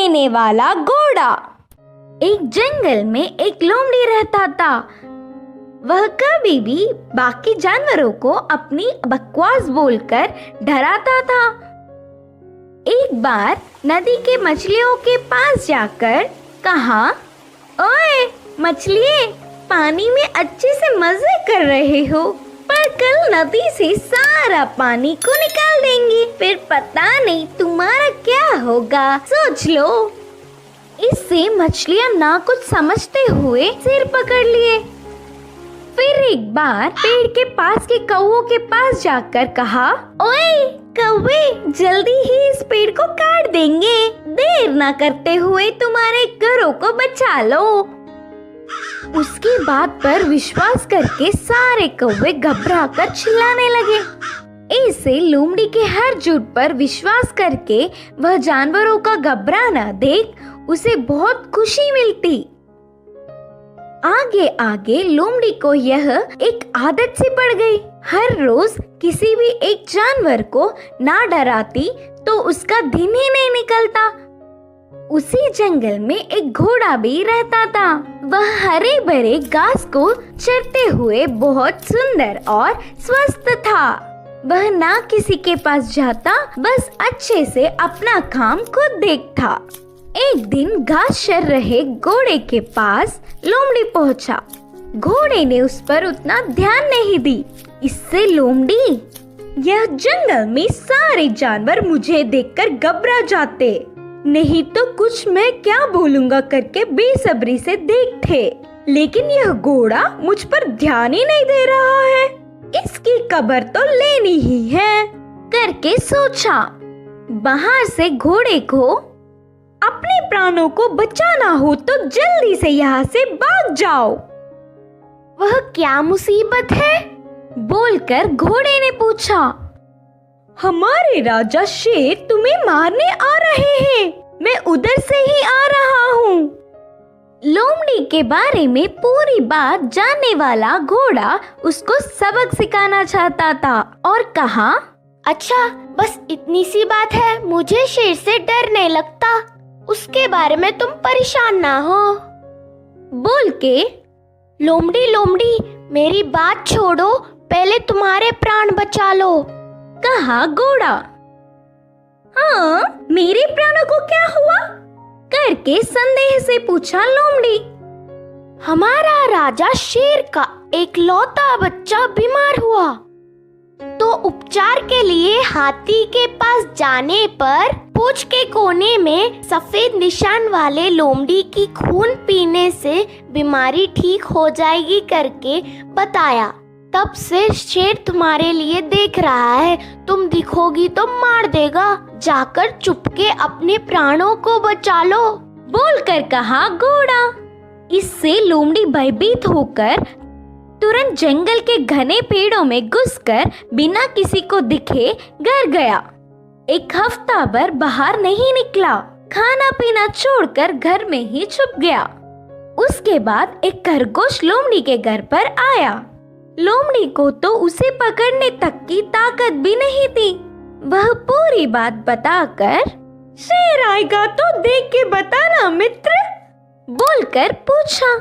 देने वाला घोड़ा। एक जंगल में एक लोमड़ी रहता था। वह कभी भी बाकी जानवरों को अपनी बकवास बोलकर डराता था। एक बार नदी के मछलियों के पास जाकर कहा, ओए मछलिए, पानी में अच्छे से मजे कर रहे हो, पर कल नदी से सारा पानी को निकाल देंगे, फिर पता नहीं तुम्हारा क्या होगा, सोच लो। इससे मछलियां ना कुछ समझते हुए सिर पकड़ लिए। फिर एक बार पेड़ के पास के कौवों के पास जाकर कहा, ओए कौवे, जल्दी ही इस पेड़ को काट देंगे, देर ना करते हुए तुम्हारे घरों को बचा लो। उसकी बात पर विश्वास करके सारे कौवे घबराकर चिल्लाने लगे। ऐसे लोमड़ी के हर झूठ पर विश्वास करके वह जानवरों का घबराना देख उसे बहुत खुशी मिलती। आगे आगे लोमड़ी को यह एक आदत सी पड़ गई। हर रोज किसी भी एक जानवर को ना डराती तो उसका दिन ही नहीं निकलता। उसी जंगल में एक घोड़ा भी रहता था। वह हरे भरे घास को चरते हुए बहुत सुंदर और स्वस्थ था। वह ना किसी के पास जाता, बस अच्छे से अपना काम खुद देखता। एक दिन घास चर रहे घोड़े के पास लोमड़ी पहुंचा। घोड़े ने उस पर उतना ध्यान नहीं दी। इससे लोमड़ी, यह जंगल में सारे जानवर मुझे देखकर घबरा जाते, नहीं तो कुछ मैं क्या बोलूंगा करके बेसब्री से देखते, लेकिन यह घोड़ा मुझ पर ध्यान ही नहीं दे रहा है, इसकी खबर तो लेनी ही है करके सोचा। बाहर से घोड़े को अपने प्राणों को बचाना हो तो जल्दी से यहाँ से भाग जाओ। वह क्या मुसीबत है? बोलकर घोड़े ने पूछा। हमारे राजा शेर तुम्हें मारने आ रहे हैं, मैं उधर से ही आ रहा हूँ। लोमड़ी के बारे में पूरी बात जानने वाला घोड़ा उसको सबक सिखाना चाहता था और कहा, अच्छा बस इतनी सी बात है, मुझे शेर से डर नहीं लगता, उसके बारे में तुम परेशान ना हो। बोल के लोमड़ी लोमड़ी, मेरी बात छोड़ो, पहले तुम्हारे प्राण बचा लो, कहा घोड़ा। हाँ, मेरे प्राणों को क्या हुआ? करके संदेह से पूछा लोमड़ी। हमारा राजा शेर का एक लौता बच्चा बीमार हुआ, तो उपचार के लिए हाथी के पास जाने पर पूंछ के कोने में सफेद निशान वाले लोमड़ी की खून पीने से बीमारी ठीक हो जाएगी करके बताया। तब से शेर तुम्हारे लिए देख रहा है, तुम दिखोगी तो मार देगा, जाकर चुपके अपने प्राणों को बचा लो, बोलकर कहा घोड़ा। इससे लोमड़ी भयभीत होकर तुरंत जंगल के घने पेड़ों में घुसकर बिना किसी को दिखे घर गया। एक हफ्ता भर बाहर नहीं निकला, खाना पीना छोड़कर घर में ही छुप गया। उसके बाद एक खरगोश लोमड़ी के घर पर आया। लोमड़ी को तो उसे पकड़ने तक की ताकत भी नहीं थी। वह पूरी बात बताकर, शेर आएगा तो देख के बताना मित्र, बोलकर पूछा।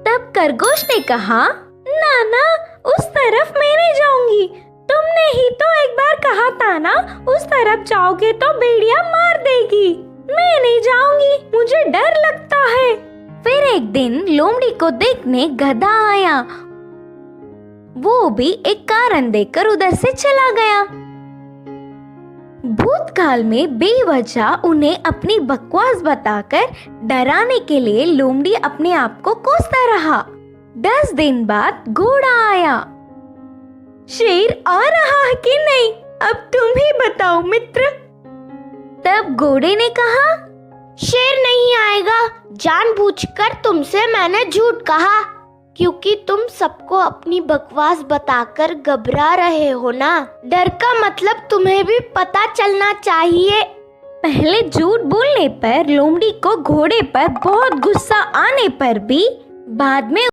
तब खरगोश ने कहा, ना ना, उस तरफ मैं नहीं जाऊंगी, तुमने ही तो एक बार कहा था ना, उस तरफ जाओगे तो भेड़िया मार देगी, मैं नहीं जाऊंगी, मुझे डर लगता है। फिर एक दिन लोमड़ी को देखने गधा आया। वो भी एक कारण देकर उधर से चला गया। भूतकाल में बेवजह उन्हें अपनी बकवास बताकर डराने के लिए लोमड़ी अपने आप को कोसता रहा। 10 दिन बाद घोड़ा आया। शेर आ रहा है कि नहीं, अब तुम ही बताओ मित्र। तब घोड़े ने कहा, शेर नहीं आएगा, जानबूझकर तुमसे मैंने झूठ कहा, क्योंकि तुम सबको अपनी बकवास बताकर घबरा रहे हो ना। डर का मतलब तुम्हें भी पता चलना चाहिए। पहले झूठ बोलने पर लोमड़ी को घोड़े पर बहुत गुस्सा आने पर भी बाद में